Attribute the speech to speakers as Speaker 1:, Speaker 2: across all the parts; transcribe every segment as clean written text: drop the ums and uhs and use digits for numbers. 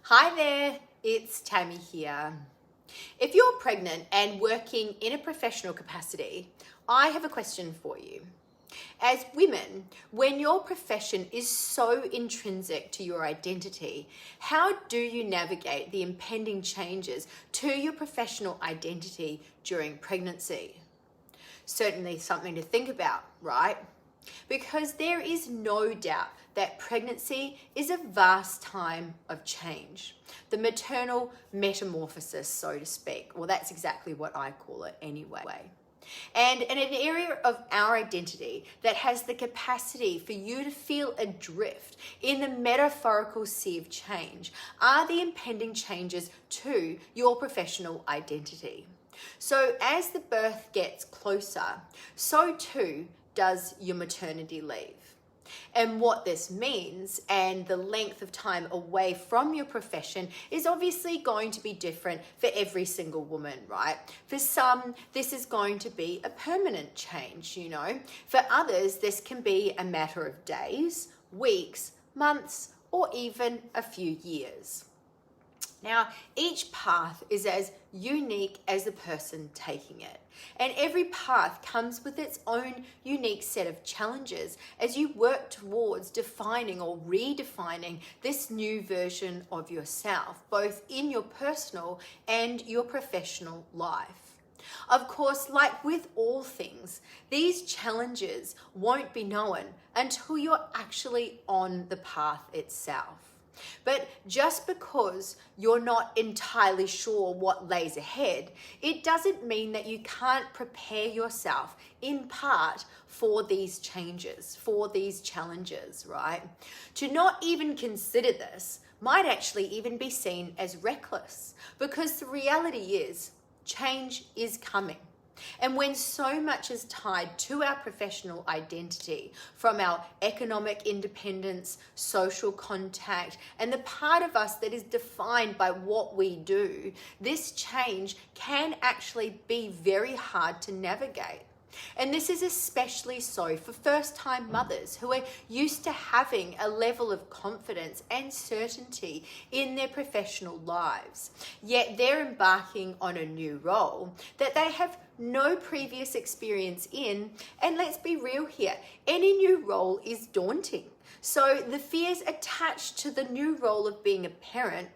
Speaker 1: Hi there, it's Tammy here. If you're pregnant and working in a professional capacity, I have a question for you. As women, when your profession is so intrinsic to your identity, how do you navigate the impending changes to your professional identity during pregnancy? Certainly something to think about, right? Because there is no doubt that pregnancy is a vast time of change. The maternal metamorphosis, so to speak. Well, that's exactly what I call it anyway. And in an area of our identity that has the capacity for you to feel adrift in the metaphorical sea of change are the impending changes to your professional identity. So as the birth gets closer, so too does your maternity leave. And what this means and the length of time away from your profession is obviously going to be different for every single woman, right? For some, this is going to be a permanent change, For others, this can be a matter of days, weeks, months, or even a few years. Now, each path is as unique as the person taking it. And every path comes with its own unique set of challenges as you work towards defining or redefining this new version of yourself, both in your personal and your professional life. Of course, like with all things, these challenges won't be known until you're actually on the path itself. But just because you're not entirely sure what lays ahead, it doesn't mean that you can't prepare yourself in part for these changes, for these challenges, right? To not even consider this might actually even be seen as reckless, because the reality is change is coming. And when so much is tied to our professional identity, from our economic independence, social contact, and the part of us that is defined by what we do, this change can actually be very hard to navigate. And this is especially so for first-time mothers who are used to having a level of confidence and certainty in their professional lives. Yet they're embarking on a new role that they have no previous experience in. And let's be real here, any new role is daunting. So the fears attached to the new role of being a parent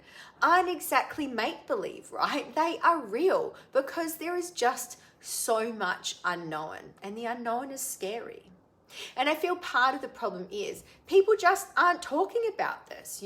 Speaker 1: aren't exactly make-believe, right? They are real because there is just so much unknown, and the unknown is scary. And I feel part of the problem is people just aren't talking about this,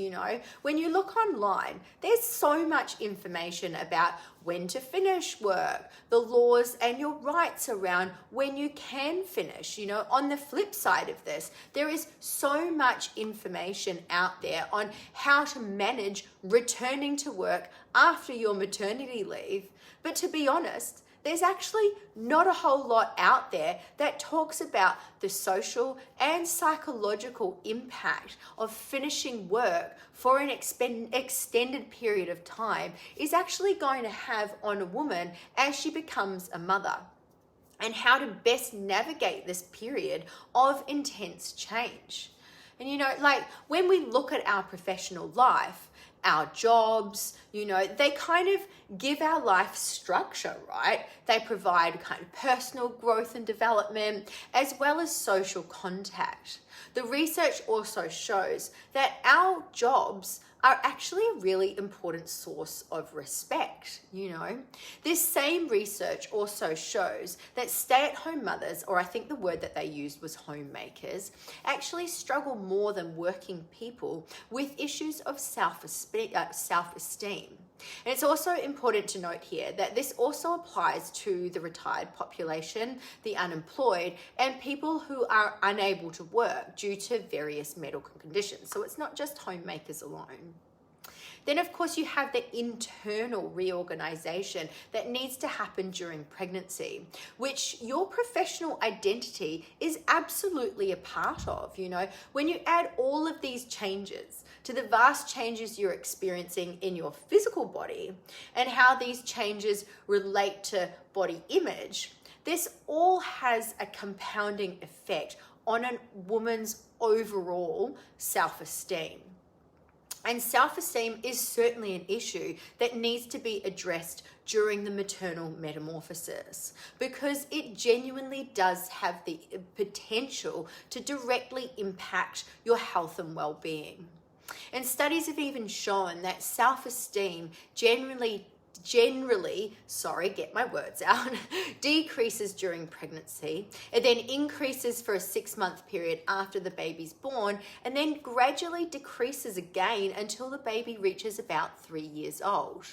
Speaker 1: When you look online, there's so much information about when to finish work, the laws and your rights around when you can finish, On the flip side of this, there is so much information out there on how to manage returning to work after your maternity leave. But to be honest, there's actually not a whole lot out there that talks about the social and psychological impact of finishing work for an extended period of time is actually going to have on a woman as she becomes a mother, and how to best navigate this period of intense change. And when we look at our professional life, our jobs, they kind of give our life structure, right? They provide kind of personal growth and development as well as social contact. The research also shows that our jobs are actually a really important source of respect, This same research also shows that stay-at-home mothers, or I think the word that they used was homemakers, actually struggle more than working people with issues of self-esteem. And it's also important to note here that this also applies to the retired population, the unemployed, and people who are unable to work due to various medical conditions. So it's not just homemakers alone. Then, of course, you have the internal reorganization that needs to happen during pregnancy, which your professional identity is absolutely a part of. When you add all of these changes to the vast changes you're experiencing in your physical body and how these changes relate to body image, this all has a compounding effect on a woman's overall self-esteem. And self-esteem is certainly an issue that needs to be addressed during the maternal metamorphosis, because it genuinely does have the potential to directly impact your health and well-being. And studies have even shown that self-esteem generally, get my words out, decreases during pregnancy. It then increases for a 6-month period after the baby's born, and then gradually decreases again until the baby reaches about 3 years old.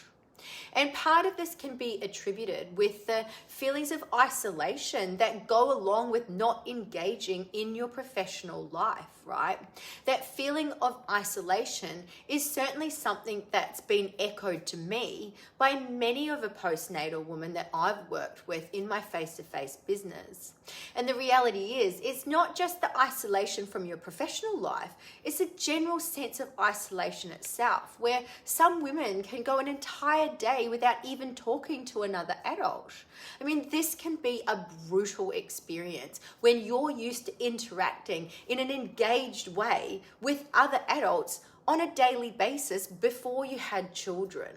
Speaker 1: And part of this can be attributed with the feelings of isolation that go along with not engaging in your professional life, right? That feeling of isolation is certainly something that's been echoed to me by many of the postnatal women that I've worked with in my face-to-face business. And the reality is, it's not just the isolation from your professional life, it's a general sense of isolation itself, where some women can go an entire day without even talking to another adult. I mean, this can be a brutal experience when you're used to interacting in an engaged way with other adults on a daily basis before you had children.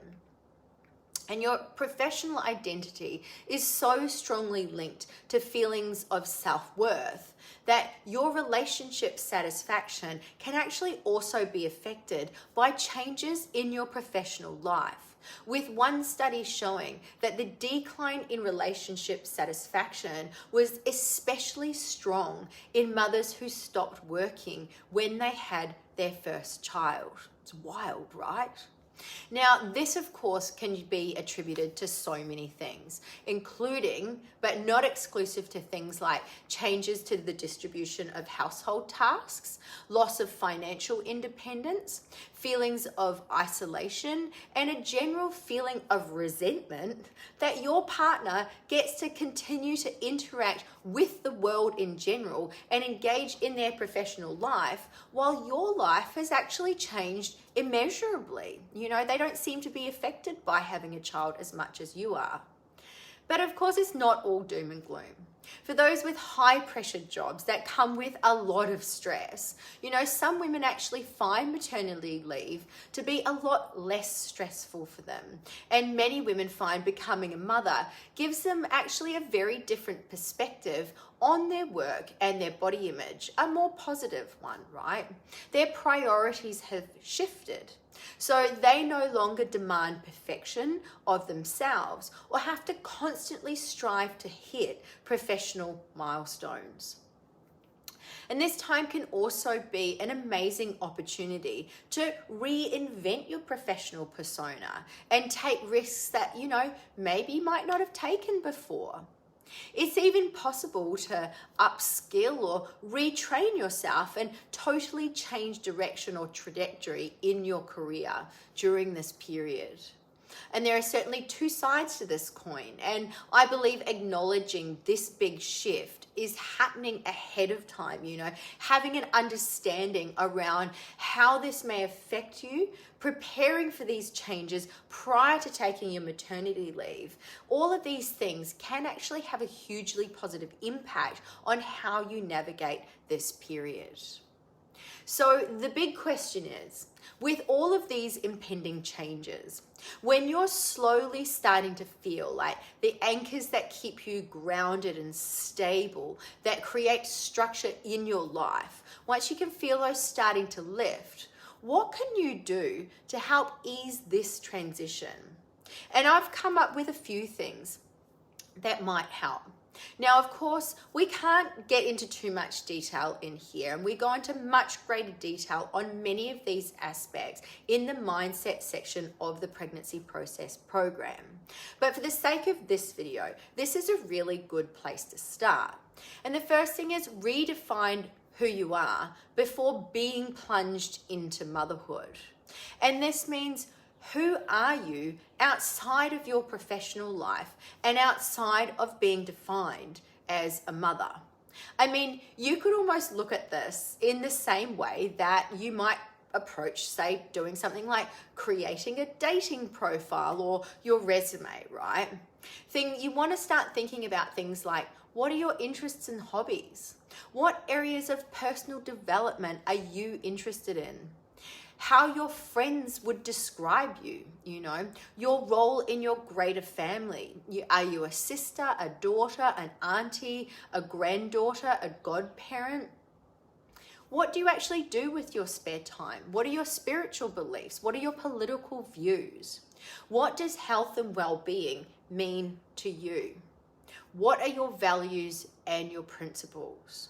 Speaker 1: And your professional identity is so strongly linked to feelings of self-worth that your relationship satisfaction can actually also be affected by changes in your professional life, with one study showing that the decline in relationship satisfaction was especially strong in mothers who stopped working when they had their first child. It's wild, right? Now, this of course can be attributed to so many things, including, but not exclusive to, things like changes to the distribution of household tasks, loss of financial independence, feelings of isolation, and a general feeling of resentment that your partner gets to continue to interact with the world in general and engage in their professional life while your life has actually changed immeasurably. You know, they don't seem to be affected by having a child as much as you are. But of course, it's not all doom and gloom. For those with high pressure jobs that come with a lot of stress, you know, some women actually find maternity leave to be a lot less stressful for them. And many women find becoming a mother gives them actually a very different perspective on their work and their body image, a more positive one, right? Their priorities have shifted. So they no longer demand perfection of themselves or have to constantly strive to hit professional milestones. And this time can also be an amazing opportunity to reinvent your professional persona and take risks that, you know, maybe you might not have taken before. It's even possible to upskill or retrain yourself and totally change direction or trajectory in your career during this period. And there are certainly two sides to this coin, and I believe acknowledging this big shift is happening ahead of time, you know, having an understanding around how this may affect you, preparing for these changes prior to taking your maternity leave. All of these things can actually have a hugely positive impact on how you navigate this period. So the big question is, with all of these impending changes, when you're slowly starting to feel like the anchors that keep you grounded and stable, that create structure in your life, once you can feel those starting to lift, what can you do to help ease this transition? And I've come up with a few things that might help. Now, of course, we can't get into too much detail in here, and we go into much greater detail on many of these aspects in the mindset section of the pregnancy process program. But for the sake of this video, this is a really good place to start. And the first thing is redefine who you are before being plunged into motherhood. And this means, who are you outside of your professional life and outside of being defined as a mother? I mean, you could almost look at this in the same way that you might approach, say, doing something like creating a dating profile or your resume, right? You want to start thinking about things like, what are your interests and hobbies? What areas of personal development are you interested in? how your friends would describe you, your role in your greater family. Are you a sister, a daughter, an auntie, a granddaughter, a godparent? What do you actually do with your spare time? What are your spiritual beliefs? What are your political views? What does health and well-being mean to you? What are your values and your principles?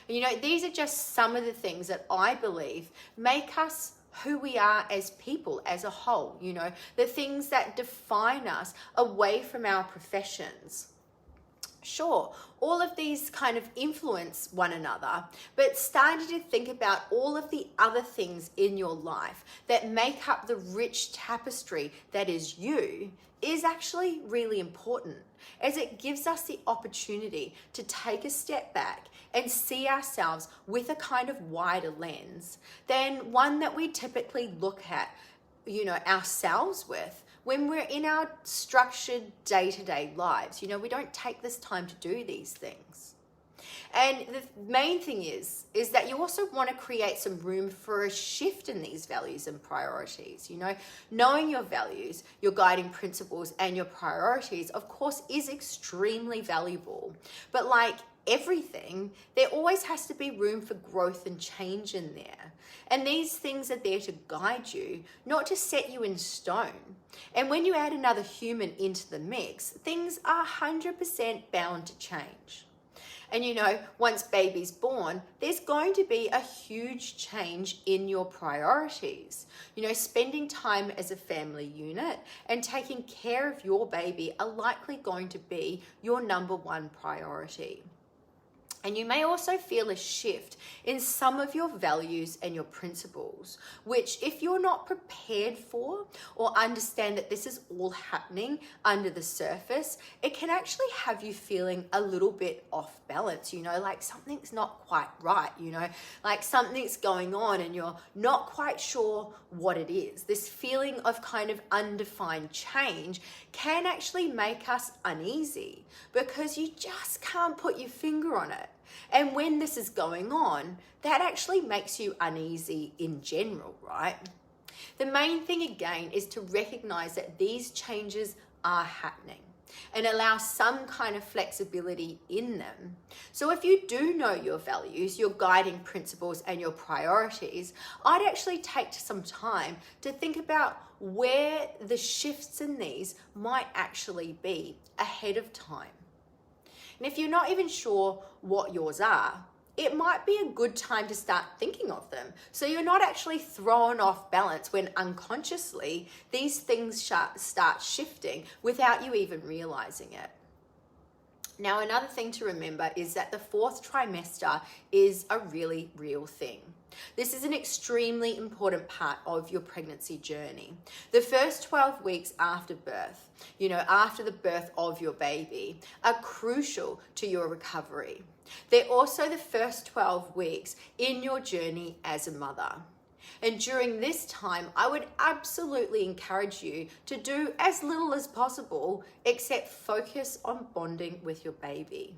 Speaker 1: These are just some of the things that I believe make us who we are as people as a whole, the things that define us away from our professions. Sure, all of these kind of influence one another, but starting to think about all of the other things in your life that make up the rich tapestry that is you is actually really important, as it gives us the opportunity to take a step back and see ourselves with a kind of wider lens than one that we typically look at, ourselves with when we're in our structured day-to-day lives. We don't take this time to do these things. And the main thing is that you also want to create some room for a shift in these values and priorities. Knowing your values, your guiding principles, and your priorities, of course, is extremely valuable. But like everything, there always has to be room for growth and change in there. And these things are there to guide you, not to set you in stone. And when you add another human into the mix, things are 100% bound to change. And once baby's born, there's going to be a huge change in your priorities. Spending time as a family unit and taking care of your baby are likely going to be your number one priority. And you may also feel a shift in some of your values and your principles, which if you're not prepared for or understand that this is all happening under the surface, it can actually have you feeling a little bit off balance, like something's not quite right, like something's going on and you're not quite sure what it is. This feeling of kind of undefined change can actually make us uneasy because you just can't put your finger on it. And when this is going on, that actually makes you uneasy in general, right? The main thing again is to recognize that these changes are happening and allow some kind of flexibility in them. So if you do know your values, your guiding principles, and your priorities, I'd actually take some time to think about where the shifts in these might actually be ahead of time. And if you're not even sure what yours are, it might be a good time to start thinking of them, so you're not actually thrown off balance when unconsciously these things start shifting without you even realizing it. Now, another thing to remember is that the 4th trimester is a really real thing. This is an extremely important part of your pregnancy journey. The first 12 weeks after birth, after the birth of your baby, are crucial to your recovery. They're also the first 12 weeks in your journey as a mother. And during this time, I would absolutely encourage you to do as little as possible except focus on bonding with your baby.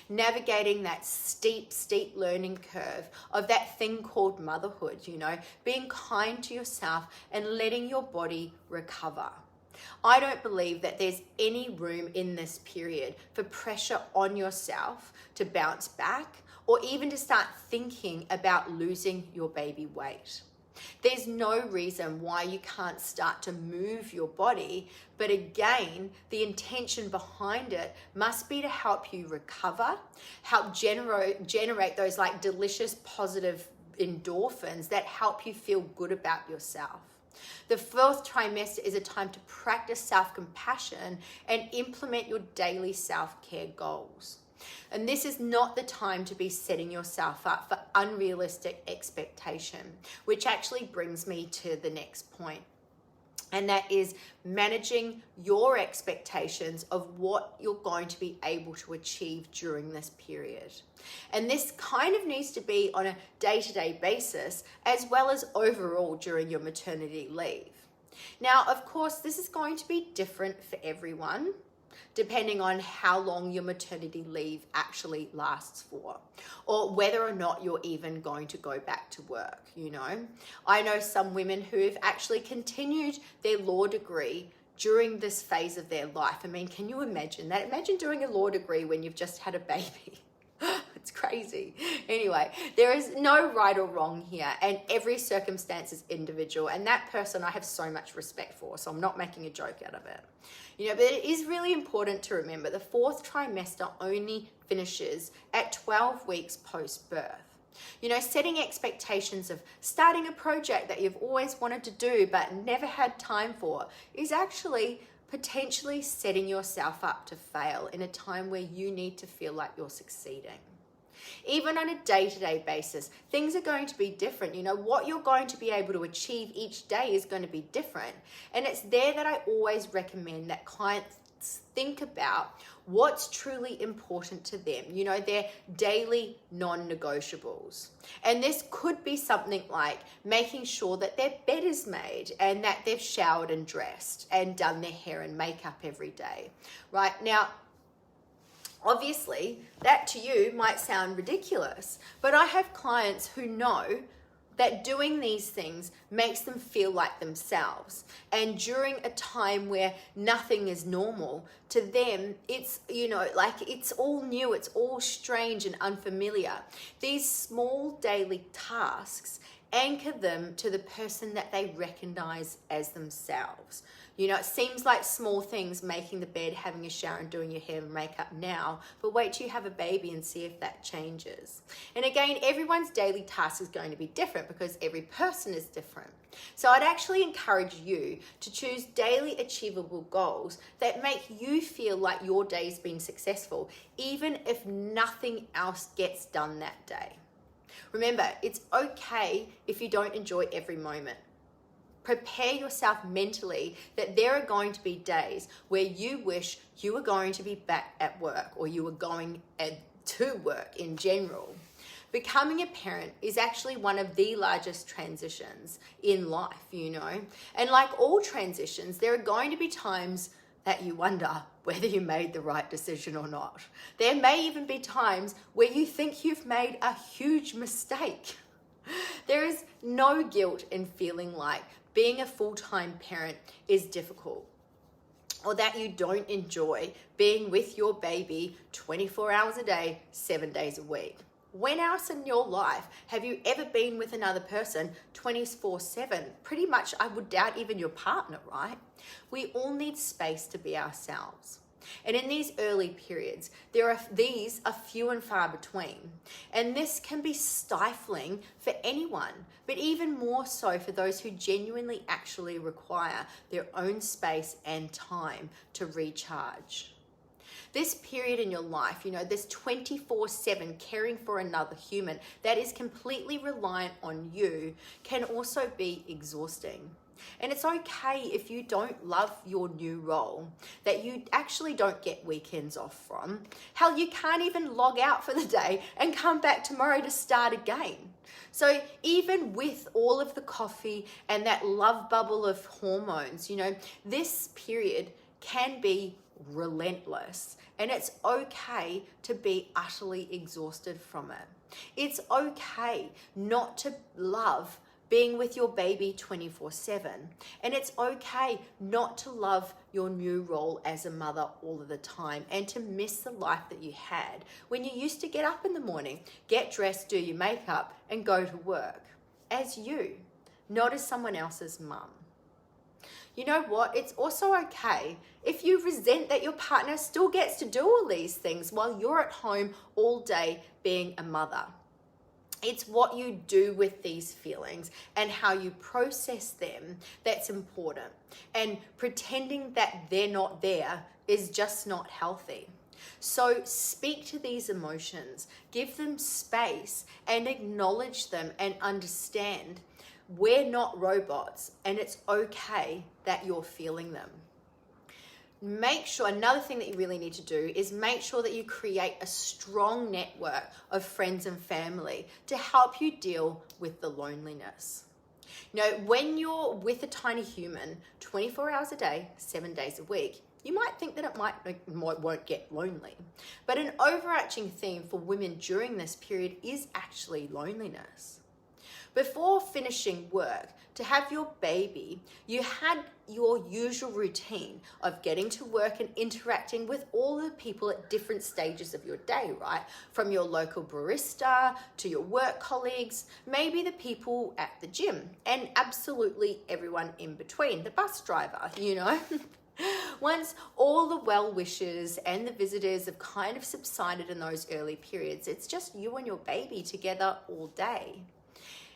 Speaker 1: Navigating that steep learning curve of that thing called motherhood, being kind to yourself and letting your body recover. I don't believe that there's any room in this period for pressure on yourself to bounce back or even to start thinking about losing your baby weight. There's no reason why you can't start to move your body, but again, the intention behind it must be to help you recover, help generate those like delicious positive endorphins that help you feel good about yourself. The 4th trimester is a time to practice self-compassion and implement your daily self-care goals. And this is not the time to be setting yourself up for unrealistic expectation, which actually brings me to the next point. And that is managing your expectations of what you're going to be able to achieve during this period. And this kind of needs to be on a day-to-day basis as well as overall during your maternity leave. Now, of course, this is going to be different for everyone. depending on how long your maternity leave actually lasts for, or whether or not you're even going to go back to work, I know some women who have actually continued their law degree during this phase of their life. I mean, can you imagine that? Imagine doing a law degree when you've just had a baby. It's crazy. Anyway, there is no right or wrong here, and every circumstance is individual, and that person I have so much respect for, so I'm not making a joke out of it. But it is really important to remember the fourth trimester only finishes at 12 weeks post-birth. Setting expectations of starting a project that you've always wanted to do but never had time for is actually potentially setting yourself up to fail in a time where you need to feel like you're succeeding. Even on a day-to-day basis, things are going to be different. What you're going to be able to achieve each day is going to be different. And it's there that I always recommend that clients think about what's truly important to them, their daily non-negotiables. And this could be something like making sure that their bed is made and that they've showered and dressed and done their hair and makeup every day, right? Now, obviously, that to you might sound ridiculous, but I have clients who know that doing these things makes them feel like themselves. And during a time where nothing is normal, to them, it's, it's all new, it's all strange and unfamiliar. These small daily tasks anchor them to the person that they recognize as themselves. It seems like small things, making the bed, having a shower and doing your hair and makeup now, but wait till you have a baby and see if that changes. And again, everyone's daily task is going to be different because every person is different. So I'd actually encourage you to choose daily achievable goals that make you feel like your day's been successful, even if nothing else gets done that day. Remember, it's okay if you don't enjoy every moment. Prepare yourself mentally that there are going to be days where you wish you were going to be back at work, or you were going to work in general. Becoming a parent is actually one of the largest transitions in life, And like all transitions, there are going to be times that you wonder whether you made the right decision or not. There may even be times where you think you've made a huge mistake. There is no guilt in feeling like being a full-time parent is difficult, or that you don't enjoy being with your baby 24 hours a day, 7 days a week. When else in your life have you ever been with another person 24/7? Pretty much, I would doubt even your partner, right? We all need space to be ourselves. And in these early periods, these are few and far between. And this can be stifling for anyone, but even more so for those who genuinely actually require their own space and time to recharge. This period in your life, this 24/7 caring for another human that is completely reliant on you, can also be exhausting. And it's okay if you don't love your new role, that you actually don't get weekends off from. Hell, you can't even log out for the day and come back tomorrow to start again. So even with all of the coffee and that love bubble of hormones, this period can be relentless, and it's okay to be utterly exhausted from it. It's okay not to love being with your baby 24/7. And it's okay not to love your new role as a mother all of the time, and to miss the life that you had when you used to get up in the morning, get dressed, do your makeup, and go to work as you, not as someone else's mum. You know what? It's also okay if you resent that your partner still gets to do all these things while you're at home all day being a mother. It's what you do with these feelings and how you process them that's important. And pretending that they're not there is just not healthy. So speak to these emotions, give them space, and acknowledge them, and understand we're not robots, and it's okay that you're feeling them. Make sure, another thing that you really need to do is make sure that you create a strong network of friends and family to help you deal with the loneliness. When you're with a tiny human 24 hours a day, 7 days a week, you might think that it won't get lonely. But an overarching theme for women during this period is actually loneliness. Before finishing work, to have your baby, you had your usual routine of getting to work and interacting with all the people at different stages of your day, right? From your local barista to your work colleagues, maybe the people at the gym, and absolutely everyone in between, the bus driver, Once all the well wishers and the visitors have kind of subsided in those early periods, it's just you and your baby together all day.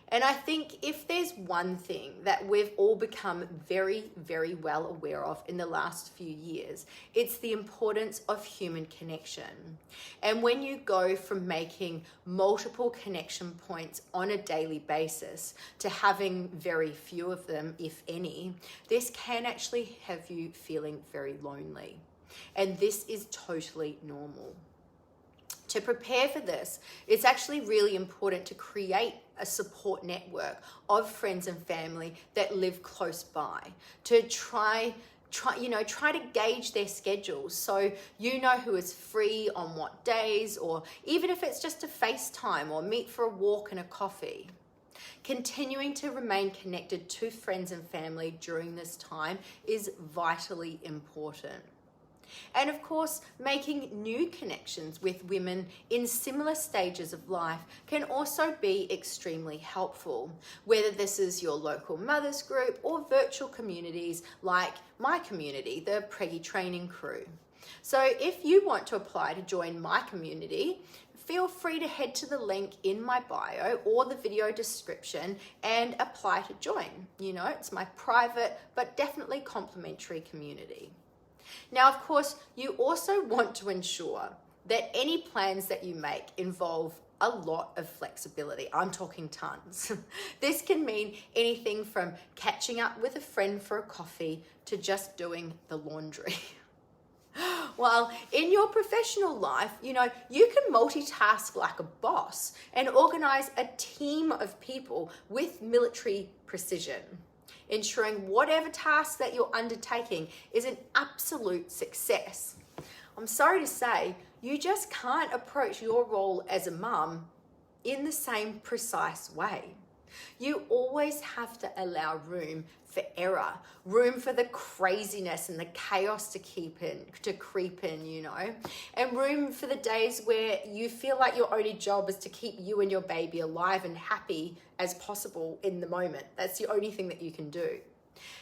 Speaker 1: And I think if there's one thing that we've all become very, very well aware of in the last few years, it's the importance of human connection. And when you go from making multiple connection points on a daily basis to having very few of them, if any, this can actually have you feeling very lonely. And this is totally normal. To prepare for this, it's actually really important to create a support network of friends and family that live close by, to try to gauge their schedules so you know who is free on what days, or even if it's just a FaceTime or meet for a walk and a coffee. Continuing to remain connected to friends and family during this time is vitally important. And of course, making new connections with women in similar stages of life can also be extremely helpful, whether this is your local mothers group or virtual communities like my community, the Preggy Training Crew. So if you want to apply to join my community, feel free to head to the link in my bio or the video description and apply to join. It's my private but definitely complimentary community. Now, of course, you also want to ensure that any plans that you make involve a lot of flexibility. I'm talking tons. This can mean anything from catching up with a friend for a coffee to just doing the laundry. While in your professional life, you can multitask like a boss and organize a team of people with military precision, ensuring whatever task that you're undertaking is an absolute success. I'm sorry to say, you just can't approach your role as a mum in the same precise way. You always have to allow room for error, room for the craziness and the chaos to creep in, and room for the days where you feel like your only job is to keep you and your baby alive and happy as possible in the moment. That's the only thing that you can do.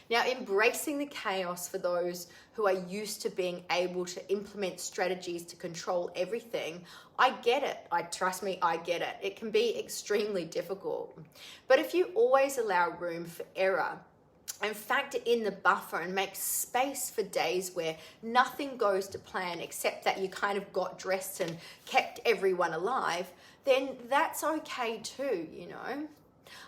Speaker 1: Now, embracing the chaos for those who are used to being able to implement strategies to control everything, I get it. Trust me, I get it. It can be extremely difficult. But if you always allow room for error and factor in the buffer and make space for days where nothing goes to plan except that you kind of got dressed and kept everyone alive, then that's okay too,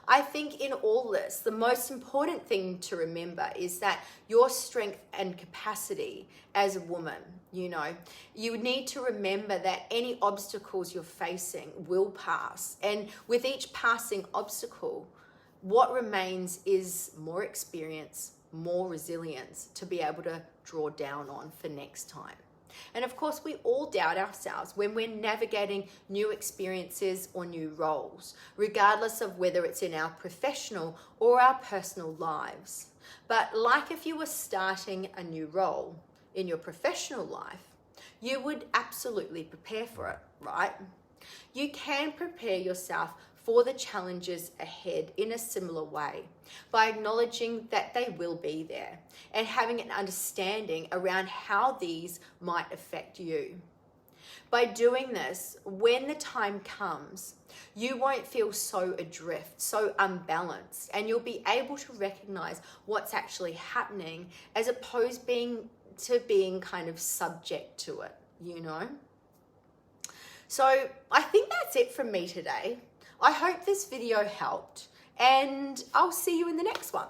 Speaker 1: I think in all this, the most important thing to remember is that your strength and capacity as a woman, you need to remember that any obstacles you're facing will pass. And with each passing obstacle, what remains is more experience, more resilience to be able to draw down on for next time. And of course, we all doubt ourselves when we're navigating new experiences or new roles, regardless of whether it's in our professional or our personal lives. But like if you were starting a new role in your professional life, you would absolutely prepare for it, right? You can prepare yourself for the challenges ahead in a similar way by acknowledging that they will be there and having an understanding around how these might affect you. By doing this, when the time comes, you won't feel so adrift, so unbalanced, and you'll be able to recognize what's actually happening as opposed to being kind of subject to it, So I think that's it from me today. I hope this video helped, and I'll see you in the next one.